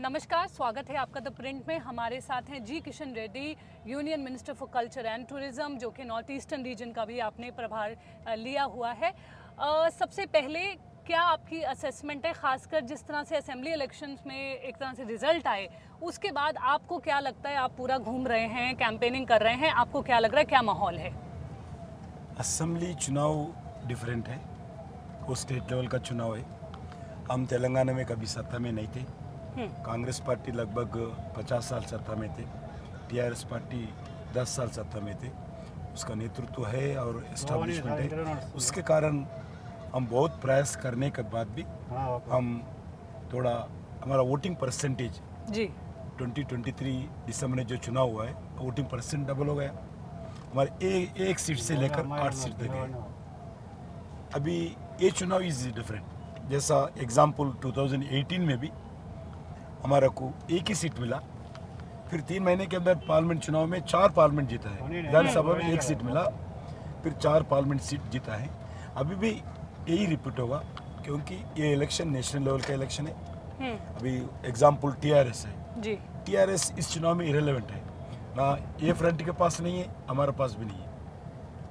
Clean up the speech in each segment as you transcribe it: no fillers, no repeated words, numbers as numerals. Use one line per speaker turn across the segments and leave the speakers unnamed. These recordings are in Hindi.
नमस्कार, स्वागत है आपका द प्रिंट में। हमारे साथ हैं G Kishan Reddy, union minister for culture and tourism, जो कि नॉर्थ ईस्टर्न रीजन का भी आपने प्रभार लिया हुआ है। सबसे पहले क्या आपकी असेसमेंट है, खासकर जिस तरह से असेंबली इलेक्शंस में एक तरह से रिजल्ट आए, उसके बाद आपको क्या लगता है? आप पूरा घूम रहे हैं, कैंपेनिंग कर रहे हैं, आपको क्या लग रहा है, क्या माहौल है?
असेंबली चुनाव डिफरेंट है, वो स्टेट लेवल का चुनाव है। हम तेलंगाना में कभी सत्ता में नहीं थे। कांग्रेस पार्टी लगभग 50 साल सत्ता में थे, टीआरएस पार्टी 10 साल सत्ता में थे। उसका नेतृत्व है और एस्टैब्लिशमेंट है। उसके कारण हम बहुत प्रयास करने के बाद भी हम थोड़ा हमारा वोटिंग परसेंटेज
जी
2023 दिसंबर में जो चुनाव हुआ है, वोटिंग परसेंट डबल हो गया। हमारे एक सीट से लेकर 8 सीट तक है। अभी ये चुनाव इज डिफरेंट। जैसा एग्जाम्पल 2018 में भी हमारा को एक ही सीट मिला, फिर 3 महीने के अंदर पार्लियामेंट चुनाव में 4 पार्लियामेंट जीता है, विधानसभा में 1 सीट मिला, फिर 4 पार्लियामेंट सीट जीता है। अभी भी यही रिपीट होगा, क्योंकि ये इलेक्शन नेशनल लेवल का इलेक्शन है। अभी एग्जाम्पल टीआरएस है
जी।
टीआरएस इस चुनाव में इरेलेवेंट है ना, ये फ्रंट के पास नहीं है, हमारे पास भी नहीं है,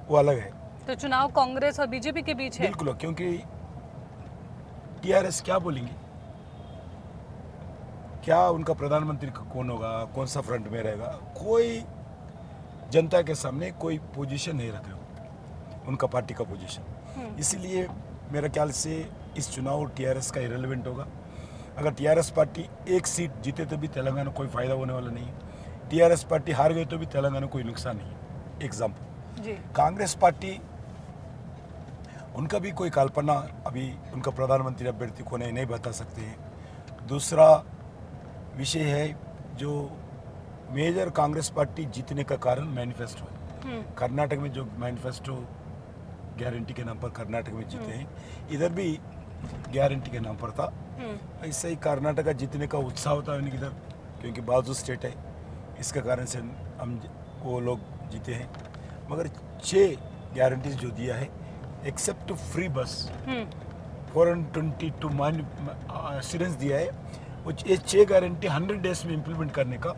वो अलग है।
तो चुनाव कांग्रेस और बीजेपी के बीच है?
बिल्कुल, क्योंकि टीआरएस क्या बोलेंगे, क्या उनका प्रधानमंत्री कौन होगा, कौन सा फ्रंट में रहेगा, कोई जनता के सामने कोई पोजीशन नहीं रख रहे उनका पार्टी का पोजीशन। इसीलिए मेरे ख्याल से इस चुनाव टीआरएस का इरेलेवेंट होगा। अगर टीआरएस पार्टी 1 सीट जीते तो भी तेलंगाना कोई फायदा होने वाला नहीं है। टीआरएस पार्टी हार गई तो भी तेलंगाना कोई नुकसान नहीं है। एग्जाम्पल
जी।
कांग्रेस पार्टी, उनका भी कोई कल्पना अभी उनका प्रधानमंत्री अभ्यर्थी को नहीं बता सकते हैं। दूसरा विषय है जो मेजर कांग्रेस पार्टी जीतने का कारण मैनिफेस्टो है। कर्नाटक में जो मैनिफेस्टो गारंटी के नाम पर कर्नाटक में जीते हैं, इधर भी गारंटी के नाम पर था। ऐसे ही कर्नाटक जीतने का उत्साह होता है इधर, क्योंकि बाजू स्टेट है, इसके कारण से हम वो लोग जीते हैं। मगर 6 गारंटीज जो दिया है, एक्सेप्ट फ्री बस 422 सीरेंस दिया है, वो ये 6 गारंटी 100 डेज में इम्प्लीमेंट करने का,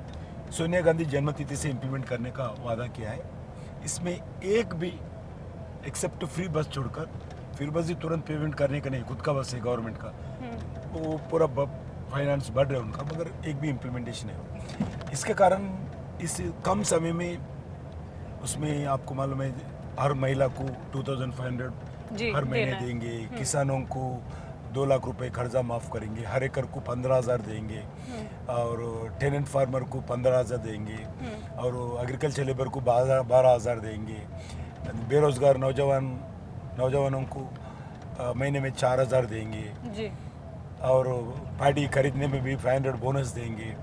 सोनिया गांधी जन्मतिथि से इम्प्लीमेंट करने का वादा किया है। इसमें एक भी एक्सेप्ट फ्री बस छोड़कर, फ्री बस ही तुरंत पेमेंट करने का नहीं, खुद का बस है गवर्नमेंट का, वो पूरा फाइनेंस बढ़ रहा है उनका, मगर एक भी इम्प्लीमेंटेशन है। इसके कारण इस कम समय में उसमें आपको मालूम है हर महिला को 2500 हर महीने देंगे, किसानों को 2 लाख रुपए कर्जा माफ़ करेंगे, हर एकड़ को 15,000 देंगे, और टेनेंट फार्मर को 15,000 देंगे, और एग्रीकल्चर लेबर को 12,000 देंगे। बेरोजगार नौजवानों को महीने में 4,000 देंगे
जी।
और पैडी खरीदने में भी 500 बोनस देंगे,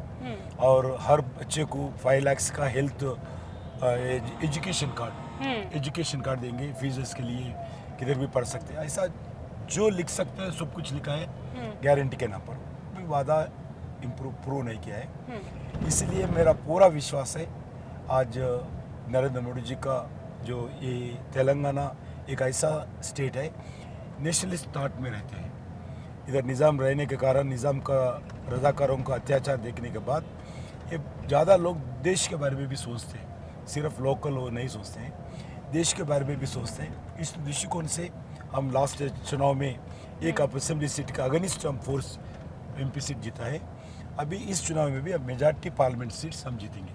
और हर बच्चे को 5 लाख का हेल्थ एजुकेशन कार्ड देंगे, फीस के लिए किधर भी पढ़ सकते हैं। ऐसा जो लिख सकते हैं सब कुछ लिखा है गारंटी के नाम पर, भी वादा प्रूव नहीं किया है। इसलिए मेरा पूरा विश्वास है आज नरेंद्र मोदी जी का जो ये तेलंगाना एक ऐसा स्टेट है, नेशनलिस्ट थॉट में रहते हैं। इधर निज़ाम रहने के कारण, निज़ाम का रजाकारों का अत्याचार देखने के बाद ये ज़्यादा लोग देश के बारे में भी सोचते हैं, सिर्फ लोकल वो नहीं सोचते हैं, देश के बारे में भी सोचते हैं। इस दृष्टिकोण से हम लास्ट चुनाव में एक असेंबली सीट का अगेंस्ट हम 4 MP सीट जीता है। अभी इस चुनाव में भी अब मेजॉरिटी पार्लियामेंट सीट्स हम जीतेंगे।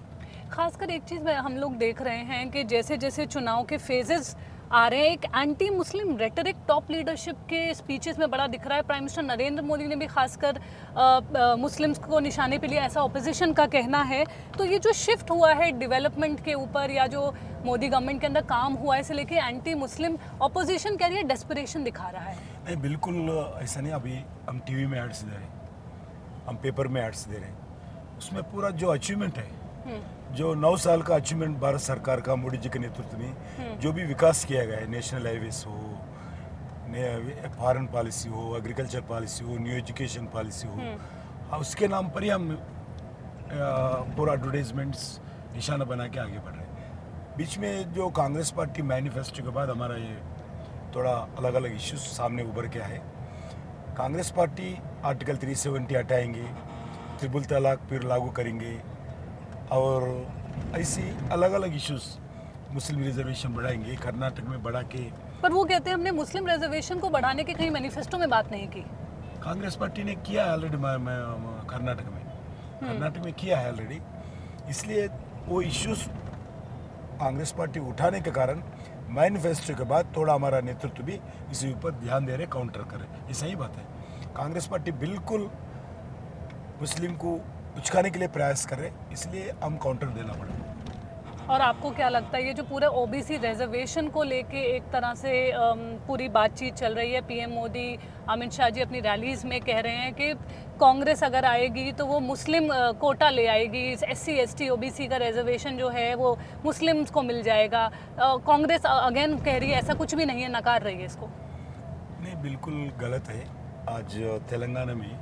खासकर एक चीज़ में हम लोग देख रहे हैं कि जैसे जैसे चुनाव के फेजेस आ रहे हैं, एक anti Muslim rhetoric top leadership के स्पीचेस में बड़ा दिख रहा है। प्राइम मिनिस्टर नरेंद्र मोदी ने भी खासकर मुस्लिम्स को निशाने पे लिया, ऐसा ऑपोजिशन का कहना है। तो ये जो शिफ्ट हुआ है डेवलपमेंट के ऊपर, या जो मोदी गवर्नमेंट के अंदर काम हुआ है, इसे लेके एंटी मुस्लिम ऑपोजिशन कह रही है डेस्परेशन दिखा रहा है।
नहीं, बिल्कुल ऐसा नहीं। अभी हम टीवी में एड्स दे रहे हैं, हम पेपर में एड्स दे रहे हैं, उसमें पूरा जो अचीवमेंट है, जो 9 साल का अचीवमेंट भारत सरकार का मोदी जी के नेतृत्व में जो भी विकास किया गया है, नेशनल हाईवेज हो, फॉरेन पॉलिसी हो, एग्रीकल्चर पॉलिसी हो, न्यू एजुकेशन पॉलिसी हो, उसके नाम पर ही हम पूरा एडवर्टाइजमेंट्स निशाना बना के आगे बढ़ रहे हैं। बीच में जो कांग्रेस पार्टी मैनिफेस्टो के बाद हमारा ये थोड़ा अलग अलग इश्यूज सामने उभर के आए। कांग्रेस पार्टी आर्टिकल 370 हटाएंगे, ट्रिपल तलाक फिर लागू करेंगे और ऐसी अलग अलग इश्यूज, मुस्लिम रिजर्वेशन बढ़ाएंगे कर्नाटक में बढ़ा के।
पर वो कहते हैं हमने मुस्लिम रिजर्वेशन को बढ़ाने के कहीं मैनिफेस्टो में बात नहीं की।
कांग्रेस पार्टी ने किया है ऑलरेडी कर्नाटक में किया है ऑलरेडी, इसलिए वो इश्यूज कांग्रेस पार्टी उठाने के कारण मैनिफेस्टो के बाद थोड़ा हमारा नेतृत्व भी इसी ऊपर ध्यान दे रहे, काउंटर कर रहे। ये सही बात है, कांग्रेस पार्टी बिल्कुल मुस्लिम को उचकाने के लिए प्रयास कर रहे, इसलिए हम काउंटर देना पड़ा।
और आपको क्या लगता है ये जो पूरा ओबीसी रिजर्वेशन को लेके एक तरह से पूरी बातचीत चल रही है, पीएम मोदी अमित शाह जी अपनी रैलीज में कह रहे हैं कि कांग्रेस अगर आएगी तो वो मुस्लिम कोटा ले आएगी, एससी एसटी ओबीसी का रिजर्वेशन जो है वो मुस्लिम्स को मिल जाएगा। कांग्रेस अगेन कह रही है ऐसा कुछ भी नहीं है, नकार रही है इसको।
नहीं, बिल्कुल गलत है। आज तेलंगाना में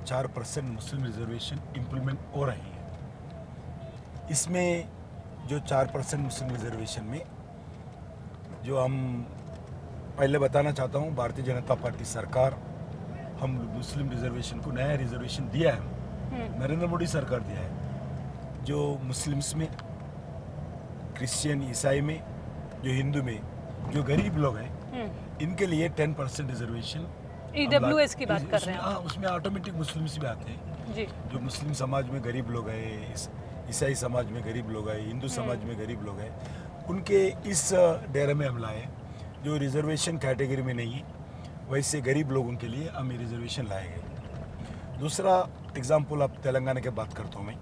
4% मुस्लिम रिजर्वेशन इम्प्लीमेंट हो रही है। इसमें जो 4% मुस्लिम रिजर्वेशन में जो हम पहले बताना चाहता हूँ, भारतीय जनता पार्टी सरकार हम मुस्लिम रिजर्वेशन को नया रिजर्वेशन दिया है, नरेंद्र मोदी सरकार दिया है। जो मुस्लिम्स में, क्रिश्चियन, ईसाई में, जो हिंदू में, जो गरीब लोग हैं इनके लिए 10% रिजर्वेशन
ईडब्ल्यूएस की बात कर रहे हैं।
हाँ, उसमें ऑटोमेटिक मुस्लिम्स भी आते हैं
जी।
जो मुस्लिम समाज में गरीब लोग हैं, ईसाई समाज में गरीब लोग हैं, हिंदू समाज में गरीब लोग हैं, उनके इस डेरे में हम लाए जो रिजर्वेशन कैटेगरी में नहीं है, वैसे गरीब लोगों के लिए हम ये रिजर्वेशन लाए गए। दूसरा एग्जाम्पल अब तेलंगाना की बात करता हूँ मैं,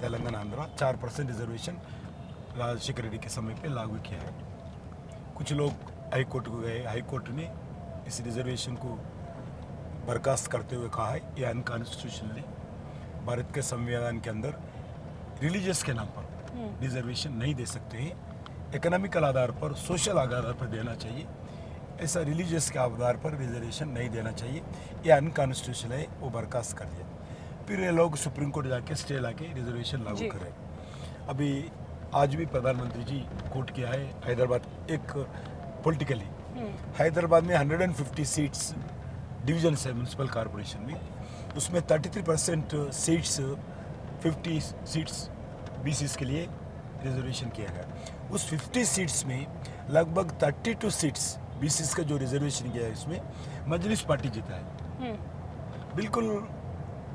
तेलंगाना आंध्रा 4% रिजर्वेशन राजशेखर रेड्डी के समय पे लागू किया है। कुछ लोग हाई कोर्ट को गए, हाई कोर्ट ने इस रिजर्वेशन को बर्खास्त करते हुए कहा है ये अनकॉन्स्टिट्यूशनल है। भारत के संविधान के अंदर रिलीजियस के नाम पर रिजर्वेशन नहीं दे सकते हैं, इकोनॉमिकल आधार पर, सोशल आधार पर देना चाहिए। ऐसा रिलीजियस के आधार पर रिजर्वेशन नहीं देना चाहिए, ये अनकॉन्स्टिट्यूशनल है, वो बर्खास्त कर दिया। फिर ये लोग सुप्रीम कोर्ट जाके स्टे लाके रिजर्वेशन लागू कर रहे हैं। अभी आज भी प्रधानमंत्री जी कोर्ट किया है हैदराबाद, एक पॉलिटिकली हैदराबाद में 150 सीट्स डिवीजन है म्यूनसिपल कॉरपोरेशन में, उसमें 33% सीट्स, 50 सीट्स बीसीस के लिए रिजर्वेशन किया गया। उस 50 सीट्स में लगभग 32 सीट्स बीसीस का जो रिजर्वेशन किया है इसमें मजलिस पार्टी जीता है। बिल्कुल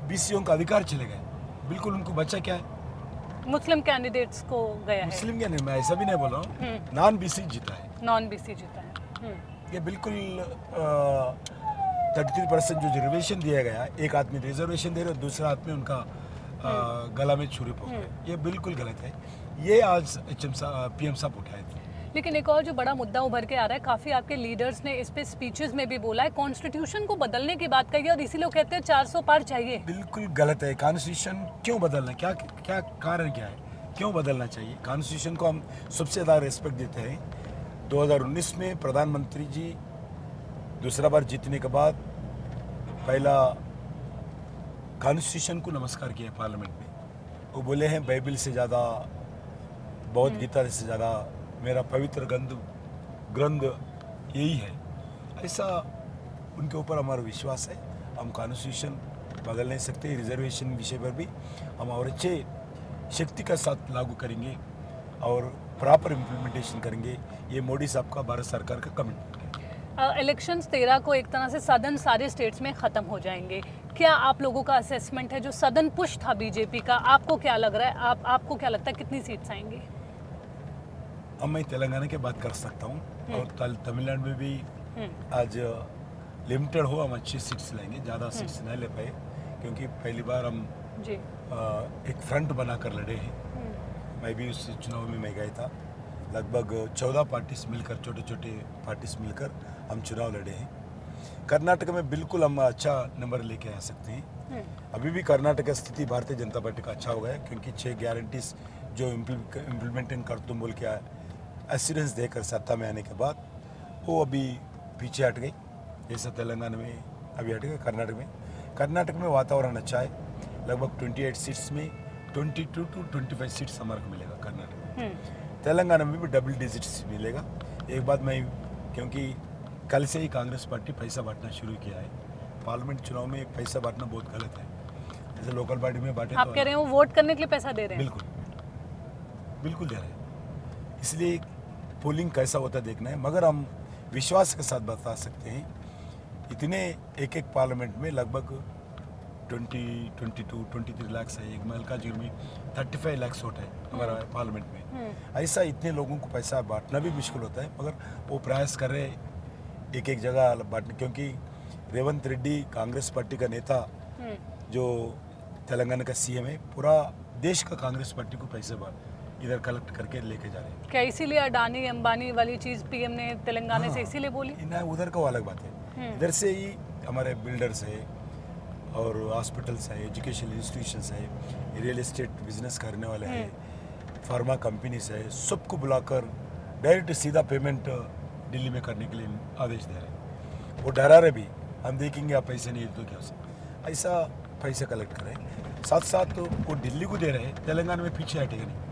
बीसीओं का अधिकार चले गए, बिल्कुल उनको बचा क्या है,
मुस्लिम कैंडिडेट्स को गया है।
मुस्लिम क्या नहीं, मैं ऐसा भी नहीं बोल रहा हूँ, नॉन बीसी जीता है,
नॉन बीसी जीता है।
ये बिल्कुल 33% जो रिजर्वेशन दिया गया, एक आदमी रिजर्वेशन दे रहे और दूसरा आदमी उनका गला में छुरी पकड़ रहे, ये बिल्कुल गलत है। ये आज पीएम साहब उठाए थे।
लेकिन एक और जो बड़ा मुद्दा उभर के आ रहा है, काफ़ी आपके लीडर्स ने इस पे स्पीचेस में भी बोला है, कॉन्स्टिट्यूशन को बदलने की बात कही है और इसीलिए कहते हैं 400 पार चाहिए।
बिल्कुल गलत है। कॉन्स्टिट्यूशन क्यों बदलना, क्या क्या कारण क्या है, क्यों बदलना चाहिए? कॉन्स्टिट्यूशन को हम सबसे ज़्यादा रिस्पेक्ट देते हैं। 2019 में प्रधानमंत्री जी दूसरा बार जीतने के बाद पहला कॉन्स्टिट्यूशन को नमस्कार किया पार्लियामेंट में। वो बोले हैं बाइबल से ज़्यादा, बौद्ध गीता से ज़्यादा मेरा पवित्र ग्रंथ यही है। ऐसा उनके ऊपर हमारा विश्वास है। हम कॉन्स्टिट्यूशन बदल नहीं सकते। रिजर्वेशन विषय पर भी हम और अच्छे शक्ति का साथ लागू करेंगे और प्रॉपर इम्प्लीमेंटेशन करेंगे। ये मोदी साहब का, भारत सरकार का कमिटमेंट है।
इलेक्शंस 13 को एक तरह से सदन सारे स्टेट्स में ख़त्म हो जाएंगे। क्या आप लोगों का असेसमेंट है, जो सदन पुश था बीजेपी का, आपको क्या लग रहा है, आपको क्या लगता है कितनी सीट्स आएंगी?
अब मैं तेलंगाना की बात कर सकता हूँ और तमिलनाडु में भी आज लिमिटेड हो, हम अच्छी सीट्स लेंगे, ज़्यादा सीट्स नहीं ले पाए क्योंकि पहली बार हम
जी
एक फ्रंट बनाकर लड़े हैं। मैं भी उस चुनाव में मैं गया था। लगभग 14 पार्टीज मिलकर, छोटे छोटे पार्टीज मिलकर हम चुनाव लड़े हैं। कर्नाटक में बिल्कुल हम अच्छा नंबर लेके आ सकते हैं। अभी भी कर्नाटक का स्थिति भारतीय जनता पार्टी का अच्छा हो गया है क्योंकि 6 गारंटीज जो इम्प्लीमेंटेशन कर तुम बोल के एश्योरेंस देकर सत्ता में आने के बाद वो अभी पीछे हट गई। जैसा तेलंगाना में अभी हट गए, कर्नाटक में वातावरण अच्छा है। लगभग 28 सीट्स में 22 to 25 सीट्स हमारे को मिलेगा कर्नाटक में। तेलंगाना में भी डबल डिजिट्स मिलेगा। एक बात मैं, क्योंकि कल से ही कांग्रेस पार्टी पैसा बांटना शुरू किया है। पार्लियामेंट चुनाव में पैसा बांटना बहुत गलत है। जैसे लोकल बॉडी में बांटे
आप
तो
कह रहे हैं वो वोट करने के लिए पैसा दे रहे हैं?
बिल्कुल बिल्कुल दे रहे हैं। इसलिए पोलिंग कैसा होता है देखना है, मगर हम विश्वास के साथ बता सकते हैं इतने एक एक पार्लियामेंट में लगभग 22-23 लाख है। एक मल्काजिगिर में 35 लाख वोट है हमारा पार्लियामेंट में। ऐसा इतने लोगों को पैसा बांटना भी मुश्किल होता है, मगर वो प्रयास कर रहे एक एक जगह बांटने, क्योंकि रेवंत रेड्डी कांग्रेस पार्टी का नेता जो तेलंगाना का सीएम है, पूरा देश का कांग्रेस पार्टी को पैसे इधर कलेक्ट करके लेके जा रहे हैं।
क्या इसीलिए अडानी अंबानी वाली चीज पीएम ने तेलंगाना से इसीलिए बोली?
ना उधर का वो अलग बात है, इधर से ही हमारे बिल्डर्स है और हॉस्पिटल्स है, एजुकेशन इंस्टीट्यूशंस है, रियल एस्टेट बिजनेस करने वाले हैं, फार्मा कंपनीज है, सबको बुलाकर डायरेक्ट सीधा पेमेंट दिल्ली में करने के लिए आदेश दे रहे हैं। वो डरा रहे भी, हम देखेंगे आप पैसे नहीं तो क्या हो, ऐसा पैसे कलेक्ट करें। साथ साथ तो वो दिल्ली को दे रहे हैं, तेलंगाना में पीछे हटेगा नहीं।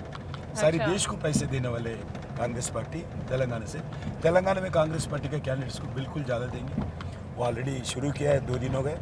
सारी देश को पैसे देने वाले कांग्रेस पार्टी तेलंगाना से, तेलंगाना में कांग्रेस पार्टी के कैंडिडेट्स को बिल्कुल ज़्यादा देंगे। वो ऑलरेडी शुरू किया है, 2 दिन हो गए,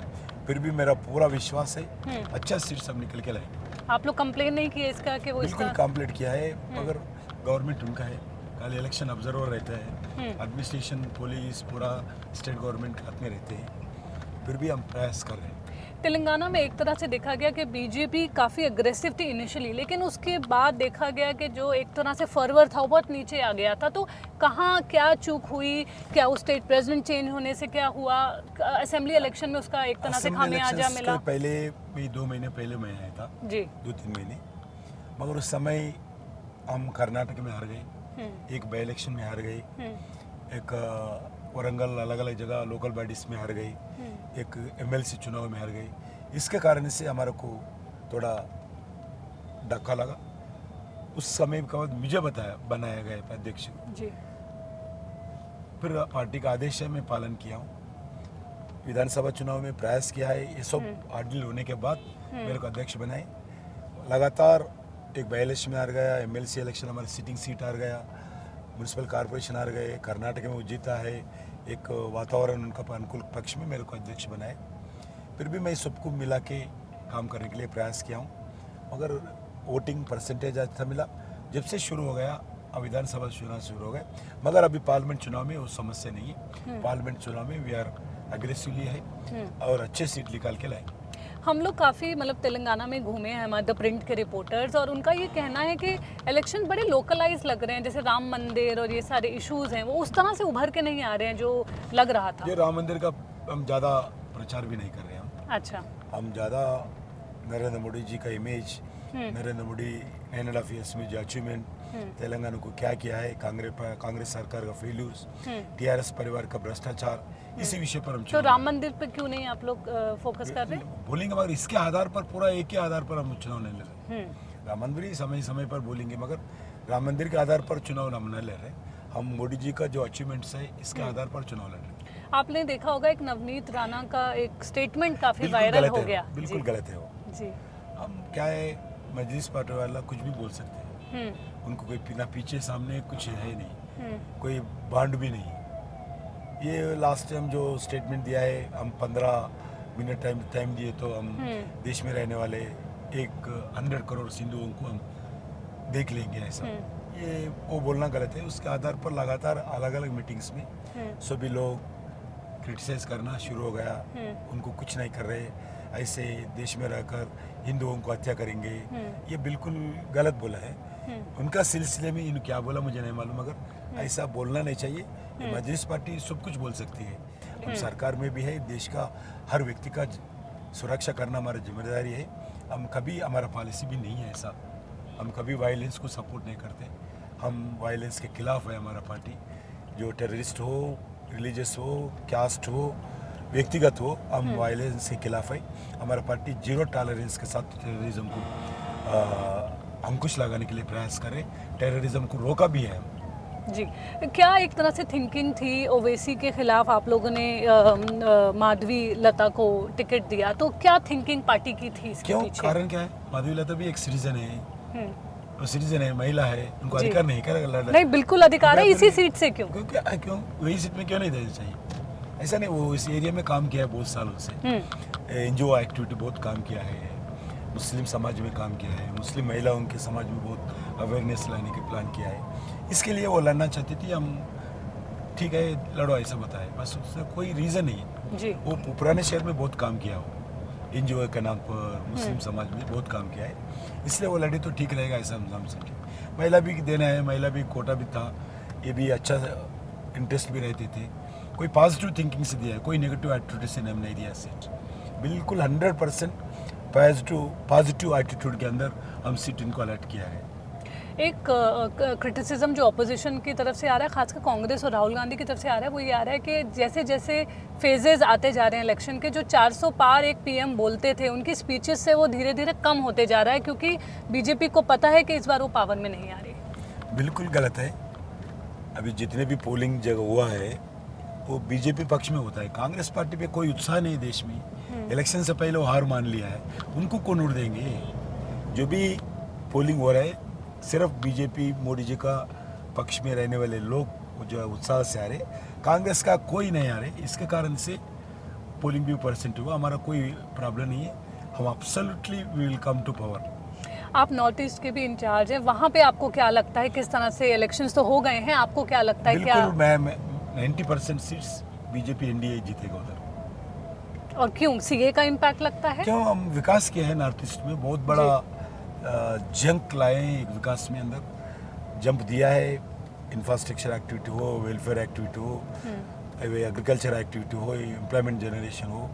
फिर भी मेरा पूरा विश्वास है अच्छा सीट सब निकल के लाएंगे।
आप लोग कंप्लेन नहीं किए इसका कि वो
बिल्कुल
इसका?
कंप्लीट किया है, मगर गवर्नमेंट उनका है, कल इलेक्शन ऑब्जर्वर रहता है, एडमिनिस्ट्रेशन पुलिस पूरा स्टेट गवर्नमेंट के हाथ में रहते हैं, फिर भी हम प्रयास कर रहे हैं।
तेलंगाना में एक तरह से देखा गया कि बीजेपी काफ़ी अग्रेसिव थी इनिशियली, लेकिन उसके बाद देखा गया कि जो एक तरह से फर्वर था वो बहुत नीचे आ गया था। तो कहाँ क्या चूक हुई? क्या उस स्टेट प्रेसिडेंट चेंज होने से क्या हुआ? असेंबली इलेक्शन में उसका एक तरह से खामियाजा मिला?
पहले भी 2 महीने पहले मैं आया था
जी,
2-3 महीने, मगर उस समय हम कर्नाटक में हार गए, एक बाई इलेक्शन में हार गए, एक वरंगल अलग अलग जगह लोकल बॉडीज में हार गई, एक एमएलसी चुनाव में हार गई। इसके कारण से हमारे को थोड़ा धक्का लगा। उस समय के बाद मुझे बनाया गया अध्यक्ष
जी।
फिर पार्टी का आदेश है, मैं पालन किया हूँ। विधानसभा चुनाव में प्रयास किया है, ये सब हार्डल होने के बाद मेरे को अध्यक्ष बनाए। लगातार एक बाई इलेक्शन में हार गया, एमएलसी इलेक्शन हमारी सिटिंग सीट हार गया, म्यूनसिपल कॉर्पोरेशन हार गए, कर्नाटक में वो जीता है, एक वातावरण उनका अनुकूल पक्ष में मेरे को अध्यक्ष बनाए। फिर भी मैं सबको मिला के काम करने के लिए प्रयास किया हूँ, मगर वोटिंग परसेंटेज अच्छा मिला। जब से शुरू हो गया, अब विधानसभा चुनाव शुरू हो गए, मगर अभी पार्लियामेंट चुनाव में वो समस्या नहीं है। पार्लियामेंट चुनाव में वी आर अग्रेसिवली है और अच्छे सीट निकाल के लाएंगे।
हम लोग काफ़ी मतलब तेलंगाना में घूमे हैं, हमारे द प्रिंट के रिपोर्टर्स, और उनका ये कहना है कि इलेक्शन बड़े लोकलाइज लग रहे हैं, जैसे राम मंदिर और ये सारे इश्यूज हैं वो उस तरह से उभर के नहीं आ रहे हैं जो लग रहा था।
ये राम मंदिर का हम ज़्यादा प्रचार भी नहीं कर रहे हैं।
अच्छा,
हम ज़्यादा नरेंद्र मोदी जी का इमेज, नरेंद्र मोदी 9.5 years में जो अचीवमेंट तेलंगाना को क्या किया है, कांग्रेस सरकार का फेल्यूर्स, टीआरएस परिवार का भ्रष्टाचार, इसी विषय पर हम
तो राम मंदिर पे क्यों नहीं आप लोग फोकस कर रहे हैं?
बोलेंगे, मगर इसके आधार पर पूरा एक के आधार पर हम चुनाव नहीं ले रहे। राम मंदिर समय समय पर बोलेंगे, मगर राम मंदिर के आधार पर चुनाव हम नहीं ले रहे। हम मोदी जी का जो अचीवमेंट्स है इसके आधार पर चुनाव लड़ रहे हैं।
आपने देखा होगा एक नवनीत राणा का एक स्टेटमेंट काफी वायरल हो गया।
बिल्कुल गलत है वो
जी।
हम क्या है, मजलिस पार्टी वाला कुछ भी बोल सकते हैं, उनको कोई ना पीछे सामने कुछ है नहीं, कोई बांड भी नहीं। ये लास्ट टाइम जो स्टेटमेंट दिया है, हम 15 मिनट टाइम दिए तो हम देश में रहने वाले 100 करोड़ हिंदुओं को हम देख लेंगे, ऐसा ये वो बोलना गलत है। उसके आधार पर लगातार अलग अलग मीटिंग्स में सभी लोग क्रिटिसाइज करना शुरू हो गया, उनको कुछ नहीं कर रहे, ऐसे देश में रहकर हिंदुओं को हत्या करेंगे, ये बिल्कुल गलत बोला है। उनका सिलसिले में इन क्या बोला मुझे नहीं मालूम, मगर ऐसा बोलना नहीं चाहिए। मजलिस पार्टी सब कुछ बोल सकती है, हम सरकार में भी है, देश का हर व्यक्ति का सुरक्षा करना हमारी जिम्मेदारी है। हम कभी, हमारा पॉलिसी भी नहीं है ऐसा, हम कभी वायलेंस को सपोर्ट नहीं करते। हम वायलेंस के खिलाफ है हमारा पार्टी, जो टेररिस्ट हो, रिलीजियस हो, कास्ट हो, व्यक्तिगत हो, हम वायलेंस के खिलाफ है। हमारा पार्टी 0 टॉलरेंस के साथ टेररिज्म को अंकुश लगाने के लिए प्रयास करें, टेररिज्म को रोका भी है।
जी, क्या एक तरह से थिंकिंग थी ओवैसी के खिलाफ आप लोगों ने माधवी लता को टिकट दिया, तो क्या थिंकिंग पार्टी की थी इसके
क्यों,
पीछे?
कारण क्या है? माधवी लता भी एक सिटीजन है, वो सिटीजन है, महिला है, उनको अधिकार नहीं करेगा?
नहीं, बिल्कुल अधिकार है। इसी सीट से क्यों
क्यों वही सीट में क्यों नहीं देना चाहिए? ऐसा नहीं, वो इस एरिया में काम किया है बहुत सालों से, एनजीओ एक्टिविटी बहुत काम किया है, मुस्लिम समाज में काम किया है, मुस्लिम महिलाओं के समाज में बहुत अवेयरनेस लाने के प्लान किया है। इसके लिए वो लड़ना चाहती थी। हम ठीक है लड़ो ऐसा बताए, बस उसका कोई रीज़न नहीं है
जी।
वो पुराने शहर में बहुत काम किया हो, एनजीओ के नाम पर मुस्लिम समाज में बहुत काम किया है, इसलिए वो लड़े तो ठीक रहेगा ऐसा हम समझे। महिला भी देना है, महिला भी कोटा भी था, ये भी अच्छा इंटरेस्ट भी रहते थे। कोई पॉजिटिव थिंकिंग से दिया है, कोई नेगेटिव एटीट्यूड से हम नहीं दिया सीट। बिल्कुल 100% पॉजिटिव एटीट्यूड के अंदर हम सीट इनको अलर्ट किया है।
एक क्रिटिसिज्म जो अपोजिशन की तरफ से आ रहा है, खासकर कांग्रेस और राहुल गांधी की तरफ से आ रहा है, वो ये आ रहा है कि जैसे जैसे फेजेस आते जा रहे हैं इलेक्शन के, जो 400 पार एक पीएम बोलते थे उनकी स्पीचेस से वो धीरे धीरे कम होते जा रहा है, क्योंकि बीजेपी को पता है कि इस बार वो पावर में नहीं आ रही।
बिल्कुल गलत है। अभी जितने भी पोलिंग जगह हुआ है वो बीजेपी पक्ष में होता है। कांग्रेस पार्टी पे कोई उत्साह नहीं देश में। इलेक्शन से पहले वो हार मान लिया है, उनको कौन उड़ देंगे। जो भी पोलिंग हो रहा है सिर्फ बीजेपी मोदी जी का पक्ष में रहने वाले लोग जो है उत्साह से आ रहे, कांग्रेस का कोई नहीं आ रहे। इसके कारण से पोलिंग भी परसेंट हुआ, हमारा कोई प्रॉब्लम नहीं है। हम absolutely we will come to power.
आप नॉर्थ ईस्ट के भी इंचार्ज हैं, वहाँ पे आपको क्या लगता है किस तरह से इलेक्शंस तो हो गए हैं, आपको क्या लगता है क्या?
बिल्कुल मैं 90% सीट्स बीजेपी एनडीए जीतेगा उधर।
और क्यों सीए का इम्पैक्ट लगता है?
क्यों, हम विकास किया है नॉर्थ ईस्ट में, बहुत बड़ा जंप लाए हैं एक विकास में, अंदर जंप दिया है। इंफ्रास्ट्रक्चर एक्टिविटी हो, वेलफेयर एक्टिविटी हो, एग्रीकल्चर एक्टिविटी हो, एम्प्लॉयमेंट जनरेशन हो,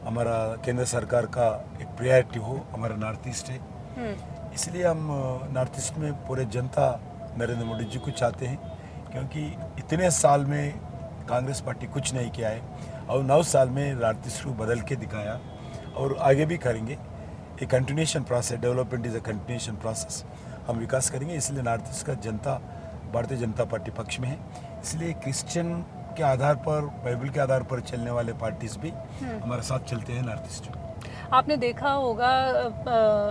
हमारा केंद्र सरकार का एक प्रायोरिटी हो, हमारा नॉर्थ ईस्ट है। इसलिए हम नॉर्थ ईस्ट में पूरे जनता नरेंद्र मोदी जी को चाहते हैं, क्योंकि इतने साल में कांग्रेस पार्टी कुछ नहीं किया है और 9 साल में नॉर्थ ईस्ट को बदल के दिखाया और आगे भी करेंगे। एक continuation process, development is a continuation process. हम विकास करेंगे, इसलिए नॉर्थ ईस्ट का जनता भारतीय जनता पार्टी पक्ष में है। इसलिए क्रिश्चियन के आधार पर, बाइबल के आधार पर चलने वाले पार्टीज भी हमारे साथ चलते हैं नॉर्थ ईस्ट में।
आपने देखा होगा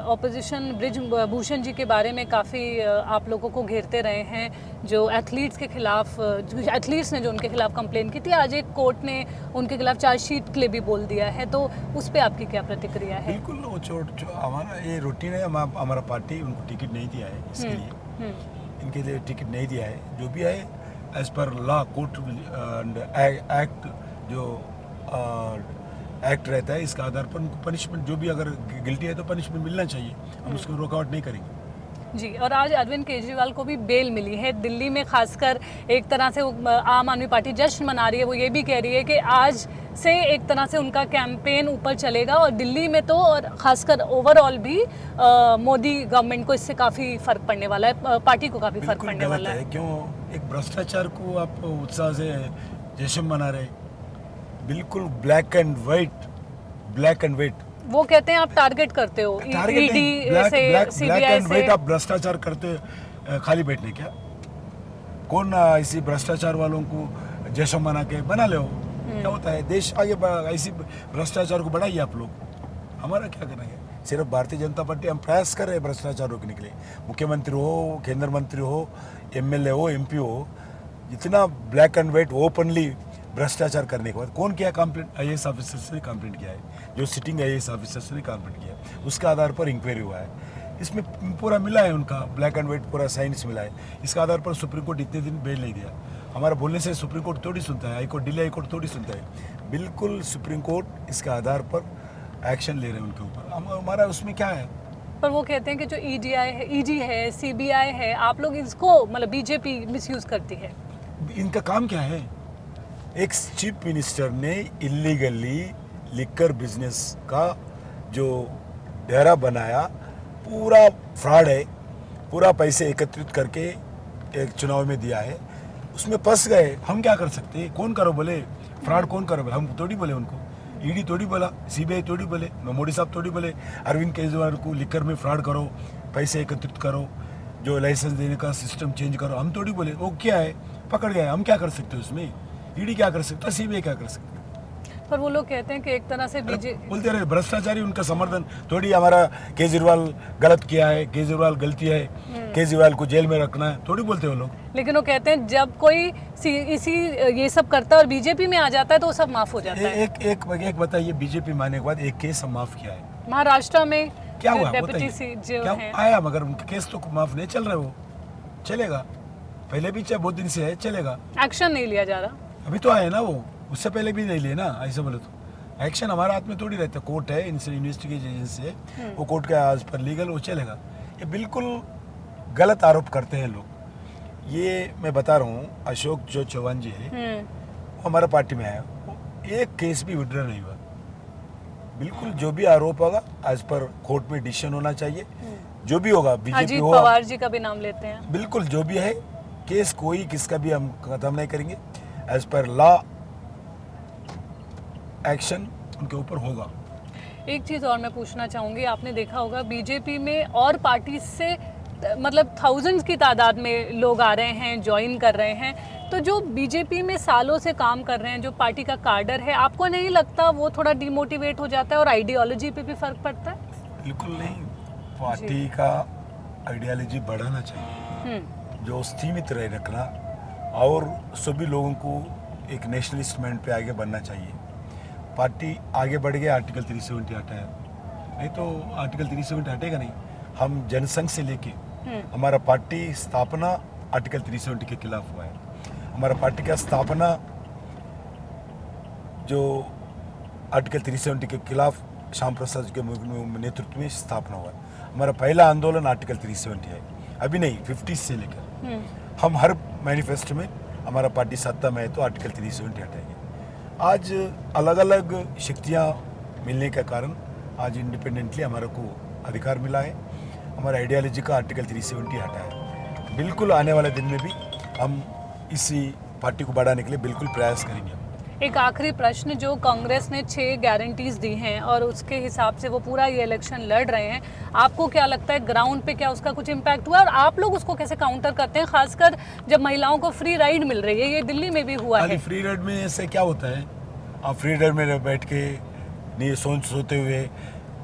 ऑपोजिशन ब्रिज भूषण जी के बारे में काफ़ी आप लोगों को घेरते रहे हैं, जो एथलीट्स के खिलाफ, एथलीट्स ने जो उनके खिलाफ कंप्लेन की थी, आज एक कोर्ट ने उनके खिलाफ चार्जशीट के लिए भी बोल दिया है, तो उस पर आपकी क्या प्रतिक्रिया है?
बिल्कुल वो हमारा ये रूटीन है। हमारा पार्टी उनको टिकट नहीं दिया है, इसके लिए इनके लिए टिकट नहीं दिया है। जो भी है as per law, court and act, जो एक्ट रहता है, इसका आधार पर उनको पनिशमेंट, जो भी अगर गिल्टी है तो पनिशमेंट मिलना चाहिए। हम उसको रोकआउट नहीं करेंगे।
जी, और आज अरविंद केजरीवाल को भी बेल मिली है दिल्ली में। खासकर एक तरह से आम आदमी पार्टी जश्न मना रही है, वो ये भी कह रही है कि आज से एक तरह से उनका कैंपेन ऊपर चलेगा और दिल्ली में तो, और खासकर ओवरऑल भी मोदी गवर्नमेंट को इससे काफ़ी फर्क पड़ने वाला है, पार्टी को काफ़ी फर्क पड़ने वाला है।
क्यों एक भ्रष्टाचार को आप उत्साह से जश्न मना रहे? बिल्कुल ब्लैक एंड वाइट।
वो कहते हैं आप टारगेट करते हो ईडी से, सीबीआई से।
आप भ्रष्टाचार करते खाली बैठने क्या? कौन इसी भ्रष्टाचार वालों को जश्न मना के बना ले? क्या होता है, देश आगे ऐसी भ्रष्टाचार को बढ़ाइए आप लोग। हमारा क्या करना है? सिर्फ भारतीय जनता पार्टी हम प्रयास कर रहे हैं भ्रष्टाचार रोकने के लिए। मुख्यमंत्री हो, केंद्र मंत्री हो, एमएलए हो, एमपी हो, जितना ब्लैक एंड वाइट ओपनली भ्रष्टाचार करने के बाद कौन किया कंप्लेंट? आईएएस ऑफिसर ने कंप्लेंट किया है, जो सिटिंग आईएएस ऑफिसर ने कंप्लेंट किया है, उसके आधार पर इंक्वायरी हुआ है। इसमें पूरा मिला है, उनका ब्लैक एंड वाइट पूरा साइंस मिला है। इसके आधार पर सुप्रीम कोर्ट इतने दिन बेल नहीं दिया। हमारा बोलने से सुप्रीम कोर्ट थोड़ी सुनता है, high court, Delhi high court थोड़ी सुनता है। बिल्कुल सुप्रीम कोर्ट इसके आधार पर एक्शन ले रहे हैं उनके ऊपर। हमारा उसमें क्या है?
पर वो कहते हैं कि जो ईडी है, सीबीआई है, आप लोग इसको, मतलब बीजेपी मिसयूज करती है।
इनका काम क्या है? एक चीफ मिनिस्टर ने इलीगली लिकर बिजनेस का जो डेरा बनाया, पूरा फ्रॉड है, पूरा पैसे एकत्रित करके एक चुनाव में दिया है, उसमें फंस गए। हम क्या कर सकते हैं? कौन करो बोले फ्रॉड, कौन करो बोले? हम थोड़ी बोले उनको, ईडी थोड़ी बोला, सीबीआई थोड़ी बोले, मोदी साहब थोड़ी बोले अरविंद केजरीवाल को लिकर में फ्रॉड करो, पैसे एकत्रित करो, जो लाइसेंस देने का सिस्टम चेंज करो। हम थोड़ी बोले, वो क्या है, पकड़ गए। हम क्या कर सकते हैं उसमें? ईडी क्या कर सकता है, सीबीआई क्या कर सकते हैं?
पर वो लोग कहते हैं कि एक तरह से
बोलते रहे भ्रष्टाचारी, उनका समर्थन थोड़ी हमारा केजरीवाल गलत किया है, केजरीवाल गलती है, केजरीवाल को जेल में रखना है, थोड़ी बोलते हैं वो लोग।
लेकिन वो कहते हैं जब कोई ये सब करता है और बीजेपी में आ जाता है तो सब माफ हो जाता है।
एक बताइए, बीजेपी में आने के बाद एक केस हम माफ किया है?
महाराष्ट्र में
क्या
जो
हुआ
डेप्यूटी
बताइए
जो
क्या
हैं।
आया मगर उनका केस तो माफ नहीं चल रहा है वो चलेगा पहले भी चाहे बहुत दिन से है चलेगा
एक्शन नहीं लिया जा रहा।
अभी तो आए ना वो उससे पहले भी नहीं लिए ना ऐसे बोले तो एक्शन हमारे हाथ में थोड़ी रहता कोर्ट है इनसे इन्वेस्टिगेशन एजेंसी है वो कोर्ट के आज पर लीगल वो चलेगा ये बिल्कुल गलत आरोप करते हैं लोग ये मैं बता रहा हूँ अशोक जो चौहान जी है वो हमारा पार्टी में है वो एक केस भी विड्रॉ नहीं हुआ बिल्कुल जो भी आरोप होगा एज पर कोर्ट में डिसीजन होना चाहिए जो भी होगा बीजेपी
अजीत
हो
पवार जी का भी नाम लेते हैं।
बिल्कुल जो भी है केस कोई किसका भी हम खत्म नहीं करेंगे एज पर लॉ एक्शन उनके ऊपर होगा।
एक चीज़ और मैं पूछना चाहूँगी, आपने देखा होगा बीजेपी में और पार्टी से मतलब थाउजेंड्स की तादाद में लोग आ रहे हैं, ज्वाइन कर रहे हैं, तो जो बीजेपी में सालों से काम कर रहे हैं, जो पार्टी का कार्डर है, आपको नहीं लगता वो थोड़ा डिमोटिवेट हो जाता है और आइडियोलॉजी पे भी फर्क पड़ता है?
बिल्कुल नहीं, पार्टी का आइडियोलॉजी बढ़ाना चाहिए, जो सीमित रहे रखना और सभी लोगों को एक नेशनलिस्ट माइंड पे आगे बढ़ना चाहिए। पार्टी आगे बढ़ गया, आर्टिकल 370 हटाया, नहीं तो आर्टिकल 370 हटेगा नहीं। हम जनसंघ से लेके हमारा पार्टी स्थापना आर्टिकल 370 के खिलाफ हुआ है। हमारा पार्टी का स्थापना जो आर्टिकल 370 के खिलाफ श्याम प्रसाद के नेतृत्व में स्थापना हुआ है। हमारा पहला आंदोलन आर्टिकल 370 है, अभी नहीं 50 से लेकर हम हर मैनिफेस्टो में हमारा पार्टी सत्ता में है तो आर्टिकल 370 हटाएंगे। आज अलग अलग शक्तियाँ मिलने के कारण आज इंडिपेंडेंटली हमारे को अधिकार मिला है। हमारा आइडियोलॉजी का आर्टिकल 370 हटा है। बिल्कुल आने वाले दिन में भी हम इसी पार्टी को बढ़ाने के लिए बिल्कुल प्रयास करेंगे।
एक आखिरी प्रश्न, जो कांग्रेस ने 6 गारंटीज दी हैं और उसके हिसाब से वो पूरा ये इलेक्शन लड़ रहे हैं, आपको क्या लगता है ग्राउंड पे क्या उसका कुछ इम्पैक्ट हुआ और आप लोग उसको कैसे काउंटर करते हैं, खासकर जब महिलाओं को फ्री राइड मिल रही है? ये दिल्ली में भी हुआ है।
फ्री राइड में ऐसे क्या होता है, आप फ्री राइड में बैठ के नहीं सोते हुए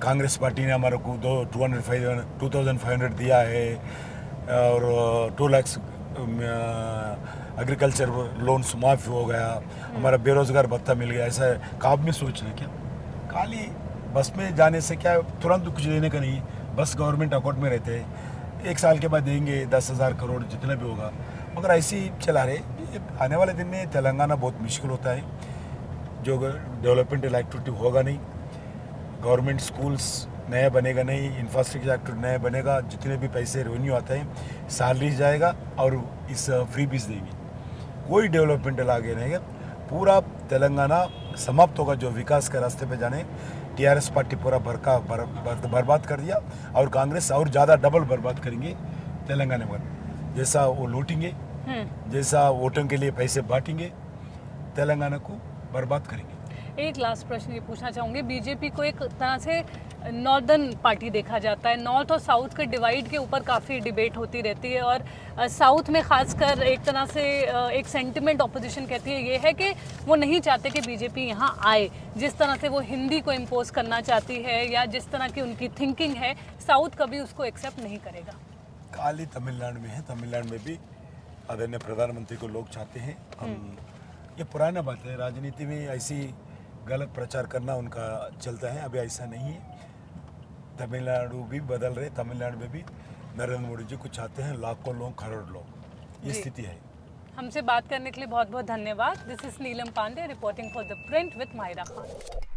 कांग्रेस पार्टी ने हमारे को 2500 दिया है और 2 लाख एग्रीकल्चर लोन्स माफ़ी हो गया, हमारा बेरोजगार भत्ता मिल गया, ऐसा काब में सोच रहे क्या? खाली बस में जाने से क्या तुरंत कुछ देने का नहीं, बस गवर्नमेंट अकाउंट में रहते हैं, 1 साल के बाद देंगे 10,000 करोड़ जितना भी होगा, मगर ऐसे ही चला रहे। आने वाले दिन में तेलंगाना बहुत मुश्किल होता है, जो डेवलपमेंटल एक्टिविटी होगा नहीं, गवर्नमेंट स्कूल्स नया बनेगा नहीं, इंफ्रास्ट्रक्चर एक्टिविटी नया बनेगा, जितने भी पैसे रेवेन्यू आते हैं सैलरी जाएगा और इस फ्री बीज देंगे, कोई डेवलपमेंटल आगे नहीं है। पूरा तेलंगाना समाप्त होगा, जो विकास के रास्ते पे जाने टीआरएस पार्टी पूरा बर्बाद कर दिया और कांग्रेस और ज़्यादा डबल बर्बाद करेंगे तेलंगाना में। जैसा वो लूटेंगे, जैसा वोटों के लिए पैसे बांटेंगे, तेलंगाना को बर्बाद करेंगे।
एक लास्ट प्रश्न ये पूछना चाहूँगी, बीजेपी को एक तरह से नॉर्दर्न पार्टी देखा जाता है, नॉर्थ और साउथ के डिवाइड के ऊपर काफ़ी डिबेट होती रहती है और साउथ में खासकर एक तरह से एक सेंटिमेंट ऑपोजिशन कहती है ये है कि वो नहीं चाहते कि बीजेपी यहाँ आए, जिस तरह से वो हिंदी को इम्पोज करना चाहती है या जिस तरह की उनकी थिंकिंग है, साउथ कभी उसको एक्सेप्ट नहीं करेगा।
खाली तमिलनाडु में है, तमिलनाडु में भी आदरणीय प्रधानमंत्री को लोग चाहते हैं। हम ये पुराना बात है, राजनीति में ऐसी गलत प्रचार करना उनका चलता है, अभी ऐसा नहीं है। तमिलनाडु भी बदल रहे, तमिलनाडु में भी नरेंद्र मोदी जी को चाहते हैं लाखों लोग, करोड़ लोग, ये स्थिति है।
हमसे बात करने के लिए बहुत बहुत धन्यवाद। This is Neelam Pandey reporting for the Print with Myra Khan.